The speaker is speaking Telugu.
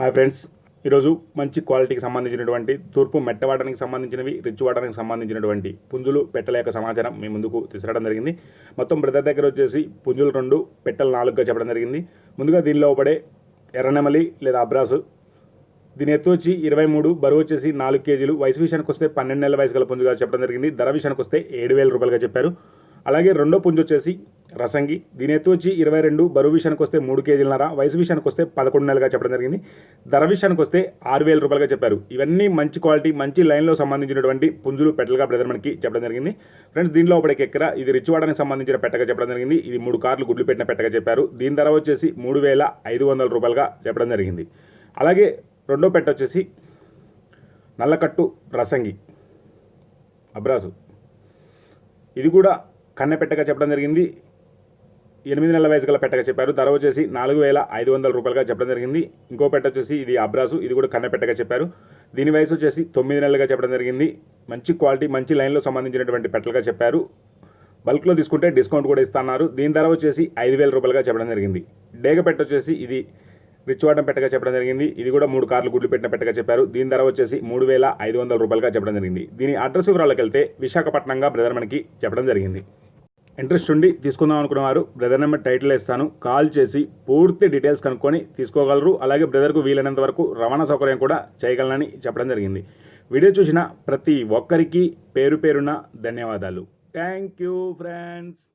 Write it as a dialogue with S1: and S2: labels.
S1: హాయ్ ఫ్రెండ్స్, ఈరోజు మంచి క్వాలిటీకి సంబంధించినటువంటి తూర్పు మెట్టవాడడానికి సంబంధించినవి, రిచ్ వాడడానికి సంబంధించినటువంటి పుంజులు పెట్టల యొక్క సమాచారం మీ ముందుకు తీసుకురావడం జరిగింది. మొత్తం బ్రదర్ దగ్గర వచ్చేసి పుంజులు 2, పెట్టలు 4గా చెప్పడం జరిగింది. ముందుగా దీనిలో పడే ఎర్రనెమలి లేదా అబ్రాసు, దీని ఎత్తు వచ్చి 23, బరువు వచ్చేసి 4 కేజీలు. వయసు విషయానికి వస్తే 12 నెలల వయసు గల పుంజుగా చెప్పడం జరిగింది. ధర విషయానికి వస్తే 7,000 రూపాయలుగా చెప్పారు. అలాగే రెండో పుంజు వచ్చేసి రసంగి, దీని ఎత్తు వచ్చి 22, బరువు విషయానికి వస్తే 3 కేజీలన్నర. వయసు విషయానికి వస్తే 11 నెలలుగా చెప్పడం జరిగింది. ధర విషయానికి వస్తే 6,000 రూపాయలుగా చెప్పారు. ఇవన్నీ మంచి క్వాలిటీ, మంచి లైన్లో సంబంధించినటువంటి పుంజులు పెట్టలుగా బ్రదర్ మనకి చెప్పడం జరిగింది. ఫ్రెండ్స్, దీనిలో ఒకటి ఎక్కర ఇది రిచ్ వాడడానికి సంబంధించిన పెట్టగా చెప్పడం జరిగింది. ఇది 3 కార్లు గుడ్లు పెట్టిన పెట్టగా చెప్పారు. దీని ధర వచ్చేసి 3,500 రూపాయలుగా చెప్పడం జరిగింది. అలాగే రెండో పెట్ట వచ్చేసి నల్లకట్టు రసంగి అబ్రాసు, ఇది కూడా కన్నె పెట్టగా చెప్పడం జరిగింది. 8 నెలల వయసు గల పెట్టగా చెప్పారు. ధర వచ్చేసి 4,500 రూపాయలుగా చెప్పడం జరిగింది. ఇంకో పెట్ట వచ్చేసి ఇది అబ్రాసు, ఇది కూడా కన్నె పెట్టగా చెప్పారు. దీని వయసు వచ్చేసి 9 నెలలుగా చెప్పడం జరిగింది. మంచి క్వాలిటీ, మంచి లైన్లో సంబంధించినటువంటి పెట్టలుగా చెప్పారు. బల్క్లో తీసుకుంటే డిస్కౌంట్ కూడా ఇస్తున్నారు. దీని ధర వచ్చేసి 5,000 రూపాయలుగా చెప్పడం జరిగింది. డేగ పెట్ట వచ్చేసి ఇది రిచ్ వాడడం పెట్టగా చెప్పడం జరిగింది. ఇది కూడా 3 కార్లు గుడ్లు పెట్టిన పెట్టగా చెప్పారు. దీని ధర వచ్చేసి 3,500 రూపాయలుగా చెప్పడం జరిగింది. దీని అడ్రస్ వివరాలకు వెళ్తే విశాఖపట్నంగా బ్రదర్ మనకి చెప్పడం జరిగింది. ఇంట్రెస్ట్ ఉండి తీసుకుందాం అనుకున్నవారు బ్రదర్ నెంబర్ టైటిల్ ఇస్తాను, కాల్ చేసి పూర్తి డీటెయిల్స్ కనుక్కొని తీసుకోగలరు. అలాగే బ్రదర్కు వీలైనంత వరకు రవాణా సౌకర్యం కూడా చేయగలనని చెప్పడం జరిగింది. వీడియో చూసిన ప్రతి ఒక్కరికి పేరు పేరున ధన్యవాదాలు. Thank you friends.